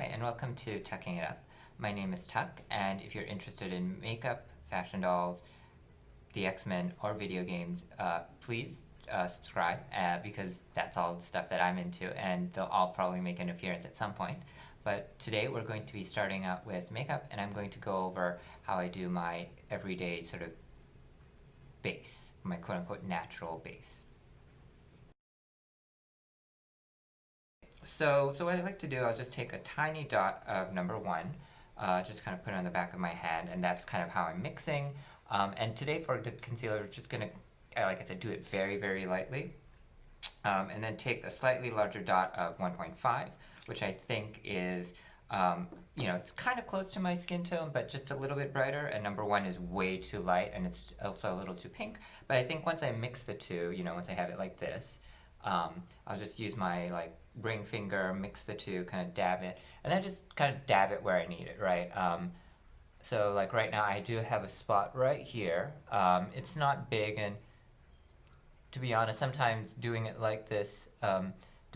Hi, and welcome to Tucking It Up. My name is Tuck, and if you're interested in makeup, fashion dolls, the X-Men, or video games, please subscribe because that's all the stuff that I'm into, and they'll all probably make an appearance at some point. But today we're going to be starting out with makeup, and I'm going to go over how I do my everyday sort of base, my quote-unquote natural base. So what I like to do, I'll just take a tiny dot of number one, just kind of put it on the back of my hand, and that's kind of how I'm mixing. And today for the concealer, we're just gonna, like I said, do it very, very lightly. And then take a slightly larger dot of 1.5, which I think is, it's kind of close to my skin tone, but just a little bit brighter. And number one is way too light, and it's also a little too pink. But I think once I mix the two, once I have it like this, I'll just use my ring finger, mix the two, kind of dab it, and then just kind of dab it where I need it, right? So like right now I do have a spot right here. It's not big, and to be honest, sometimes doing it like this can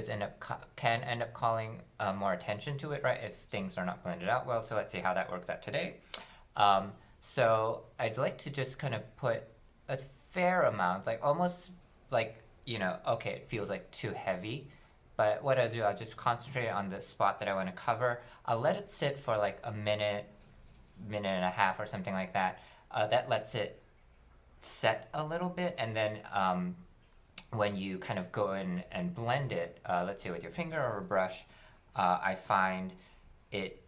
end up calling more attention to it, right? If things are not blended out well. So let's see how that works out today. So I'd like to just kind of put a fair amount, like almost like, okay, it feels like too heavy. But what I'll do, I'll just concentrate on the spot that I want to cover. I'll let it sit for like a minute and a half or something like that. That lets it set a little bit, and then when you kind of go in and blend it, let's say with your finger or a brush, I find it,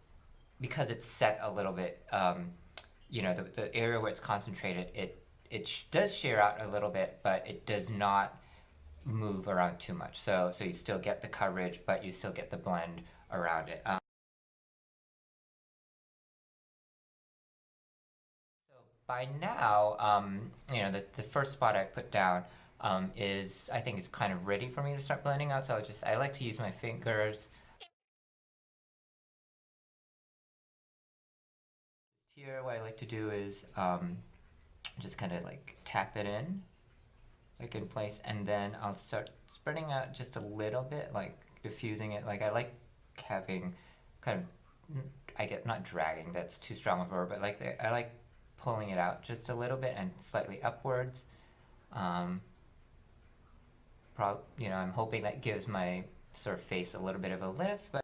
because it's set a little bit, the area where it's concentrated, it does shear out a little bit, but it does not move around too much. So you still get the coverage, but you still get the blend around it. So by now, the first spot I put down I think is kind of ready for me to start blending out. So I like to use my fingers. Here, what I like to do is just kind of like tap it in, like in place, and then I'll start spreading out just a little bit, like diffusing it. Like I like having kind of, I get not dragging, that's too strong of a word, but I like pulling it out just a little bit and slightly upwards. I'm hoping that gives my sort of face a little bit of a lift, but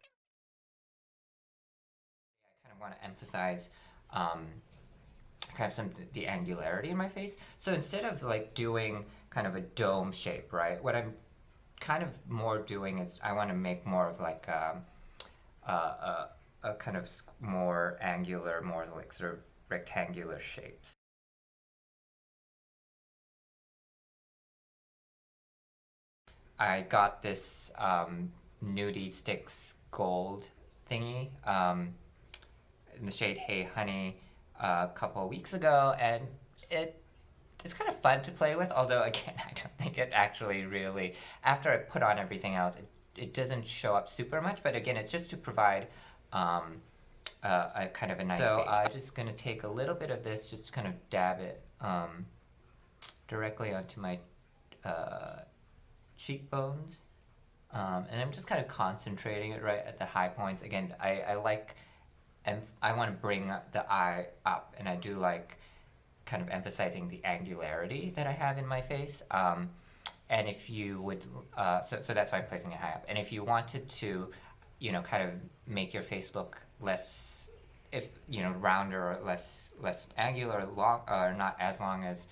I kind of want to emphasize kind of the angularity in my face. So instead of like doing kind of a dome shape, right? What I'm kind of more doing is I want to make more of like a kind of more angular, more like sort of rectangular shapes. I got this Nudie Sticks Gold thingy in the shade Hey Honey a couple of weeks ago, and it's kind of fun to play with, although again, I don't think it actually really, after I put on everything else, it doesn't show up super much, but again, it's just to provide a kind of a nice base. I'm just going to take a little bit of this, just kind of dab it directly onto my cheekbones, and I'm just kind of concentrating it right at the high points. Again, I like, and I want to bring the eye up, and I do like kind of emphasizing the angularity that I have in my face. And if you would, so that's why I'm placing it high up. And if you wanted to, kind of make your face look less, rounder or less angular, long, or not as long as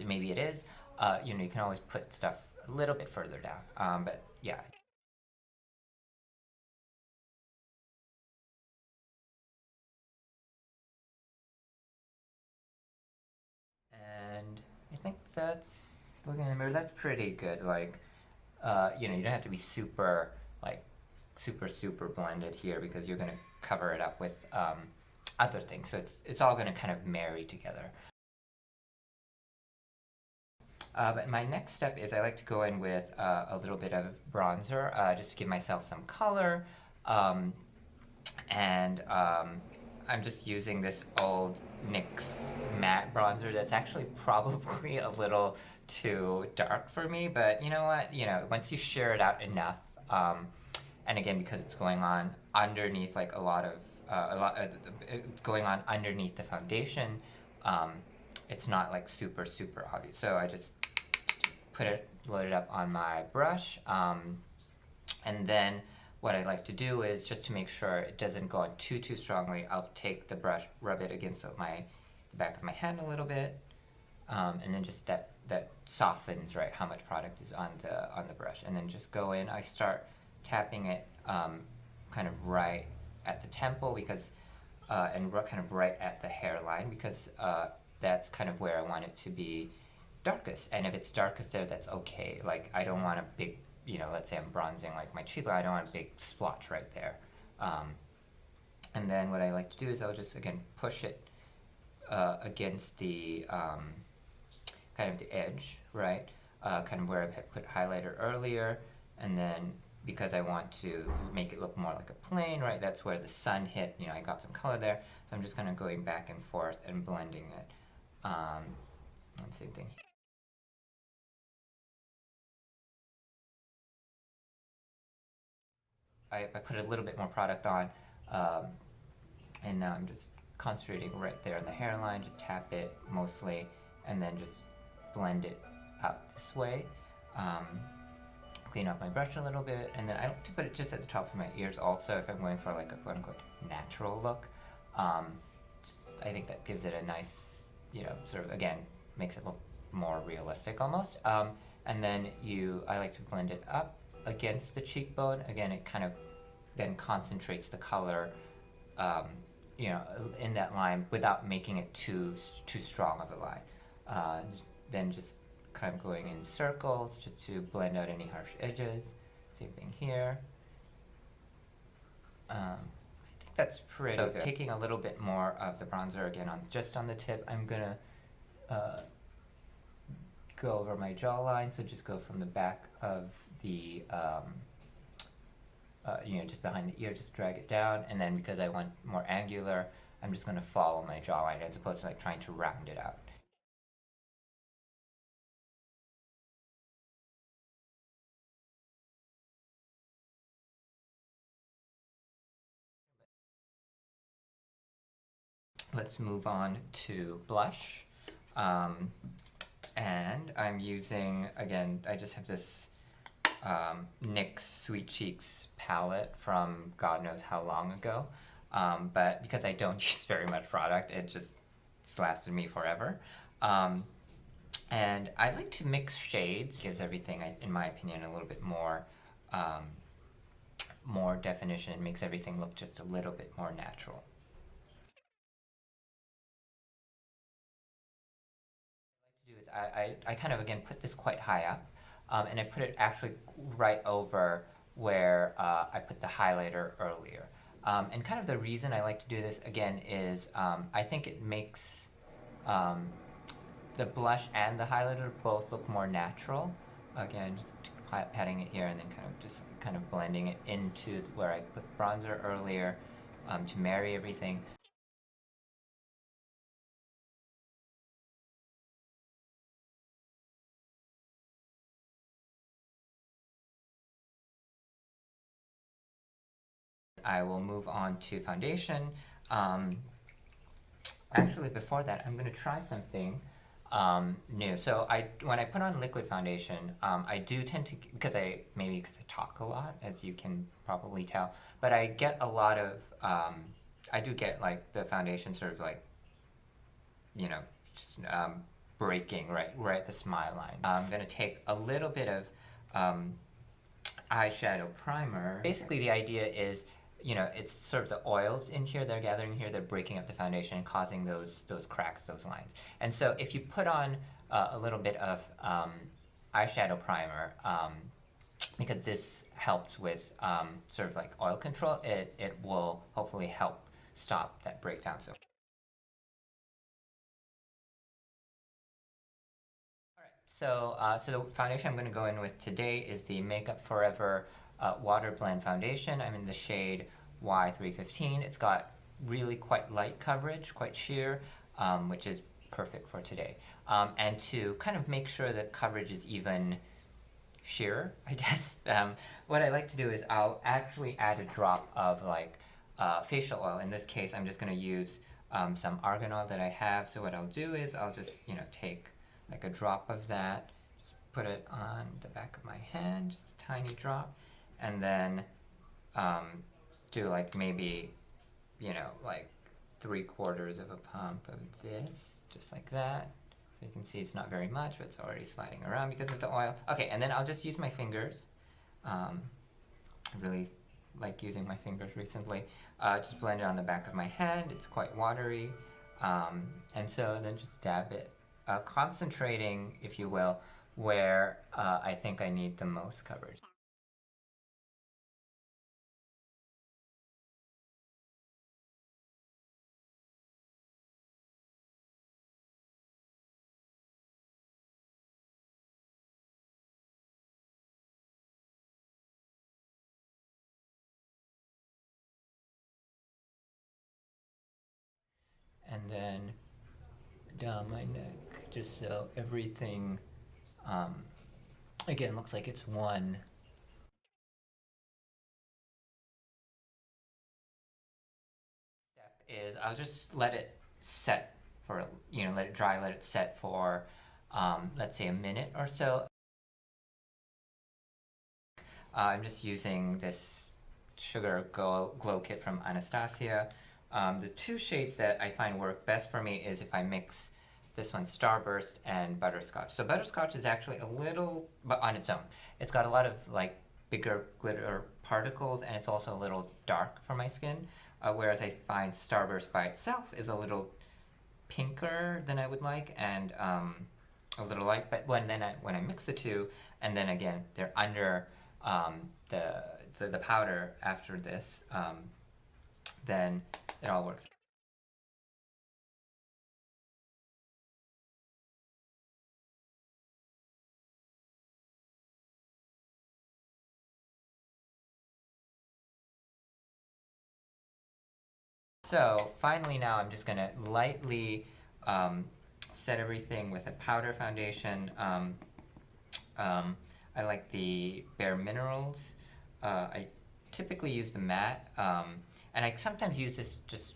maybe it is, you can always put stuff a little bit further down. But yeah. And I think that's, looking in the mirror, that's pretty good. Like, you don't have to be super, like, super blended here, because you're going to cover it up with other things. So it's all going to kind of marry together. But my next step is I like to go in with a little bit of bronzer, just to give myself some color. I'm just using this old NYX matte bronzer that's actually probably a little too dark for me, but you know what? Once you share it out enough, and again, because it's going on underneath like a lot it's going on underneath the foundation, um, it's not like super obvious. So I just load it up on my brush, and then what I like to do is, just to make sure it doesn't go on too strongly, I'll take the brush, rub it against the back of my hand a little bit, and then just that softens, right, how much product is on the brush, and then just go in. I start tapping it kind of right at the temple, because and kind of right at the hairline, because that's kind of where I want it to be darkest. And if it's darkest there, that's okay. Like, I don't want a big, let's say I'm bronzing like my cheek, but I don't want a big splotch right there. And then what I like to do is I'll just, again, push it against the kind of the edge, right? Kind of where I had put highlighter earlier, and then because I want to make it look more like a plane, right? That's where the sun hit. I got some color there, so I'm just kind of going back and forth and blending it. And same thing. I put a little bit more product on, um, and now I'm just concentrating right there on the hairline. Just tap it mostly, and then just blend it out this way. Um, Clean off my brush a little bit, and then I like to put it just at the top of my ears also, if I'm going for like a quote-unquote natural look. I think that gives it a nice, sort of, again, makes it look more realistic almost. And then I like to blend it up against the cheekbone. Again, it kind of then concentrates the color, um, in that line without making it too strong of a line. Then just kind of going in circles just to blend out any harsh edges. Same thing here. I think that's pretty good. Taking a little bit more of the bronzer again just on the tip, I'm gonna go over my jawline. So just go from the back of the just behind the ear, just drag it down, and then because I want more angular, I'm just gonna follow my jawline as opposed to like trying to round it out. Let's move on to blush. And I'm using, again, I just have this NYX Sweet Cheeks palette from God knows how long ago. But because I don't use very much product, it's lasted me forever. And I like to mix shades. Gives everything, in my opinion, a little bit more definition, makes everything look just a little bit more natural. Do is I kind of, again, put this quite high up, and I put it actually right over where I put the highlighter earlier. And kind of the reason I like to do this, again, is I think it makes the blush and the highlighter both look more natural. Again, just patting it here and then kind of blending it into where I put bronzer earlier, to marry everything. I will move on to foundation. Um, Actually, before that, I'm going to try something new. So when I put on liquid foundation, I do tend to, because I talk a lot, as you can probably tell, but I get a lot of, I do get like the foundation sort of like, you know, just breaking right at the smile line. I'm going to take a little bit of eyeshadow primer. Basically, the idea is, it's sort of the oils in here, they're gathering here, they're breaking up the foundation and causing those cracks, those lines. And so if you put on a little bit of eyeshadow primer, because this helps with sort of like oil control, it will hopefully help stop that breakdown. So the foundation I'm going to go in with today is the Makeup Forever Water Blend Foundation. I'm in the shade Y315. It's got really quite light coverage, quite sheer, which is perfect for today. And to kind of make sure that coverage is even shearer, I guess. What I like to do is I'll actually add a drop of like facial oil. In this case, I'm just going to use some argan oil that I have. So what I'll do is I'll just, take like a drop of that, just put it on the back of my hand, just a tiny drop, and then do like maybe, like 3/4 of a pump of this, just like that. So you can see it's not very much, but it's already sliding around because of the oil. Okay, and then I'll just use my fingers. I really like using my fingers recently. Just blend it on the back of my hand. It's quite watery. And so then just dab it, concentrating, if you will, where I think I need the most coverage. And then down my neck, just so everything, um, again, looks like it's one. Step is I'll just let it set for, let it dry, let it set for, let's say a minute or so. I'm just using this sugar glow kit from Anastasia. The two shades that I find work best for me is if I mix this one, Starburst and Butterscotch. So Butterscotch is actually a little, but on its own, it's got a lot of like bigger glitter particles, and it's also a little dark for my skin. Whereas I find Starburst by itself is a little pinker than I would like, and a little light. But when I mix the two, and then again they're under the powder after this, then it all works. So finally now I'm just gonna lightly set everything with a powder foundation. I like the Bare Minerals. I typically use the matte, and I sometimes use this just.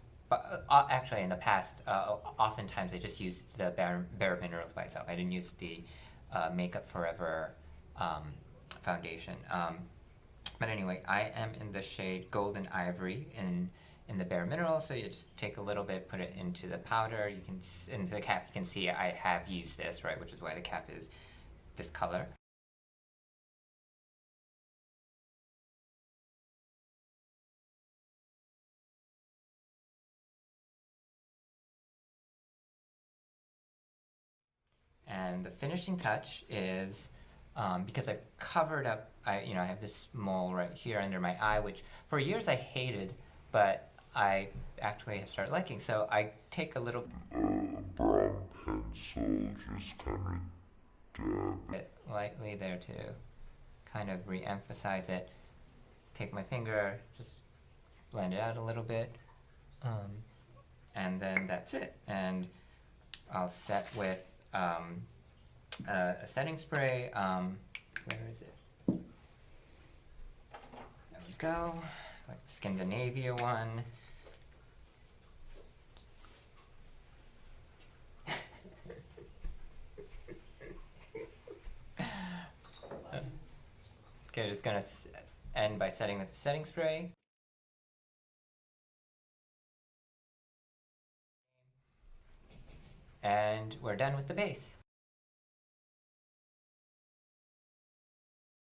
Actually, in the past, oftentimes I just used the Bare Minerals by itself. I didn't use the Makeup Forever foundation. But anyway, I am in the shade Golden Ivory in the Bare Minerals. So you just take a little bit, put it into the powder. You can in the cap, you can see I have used this, right, which is why the cap is this color. And the finishing touch is, because I've covered up, I have this mole right here under my eye, which for years I hated, but I actually have started liking. So I take a little brown pencil, just kind of dab it lightly there to kind of re-emphasize it. Take my finger, just blend it out a little bit, and then that's it. And I'll set with a setting spray. Where is it? There we go. Like the Scandinavia one. Okay, just gonna end by setting with the setting spray. And we're done with the base.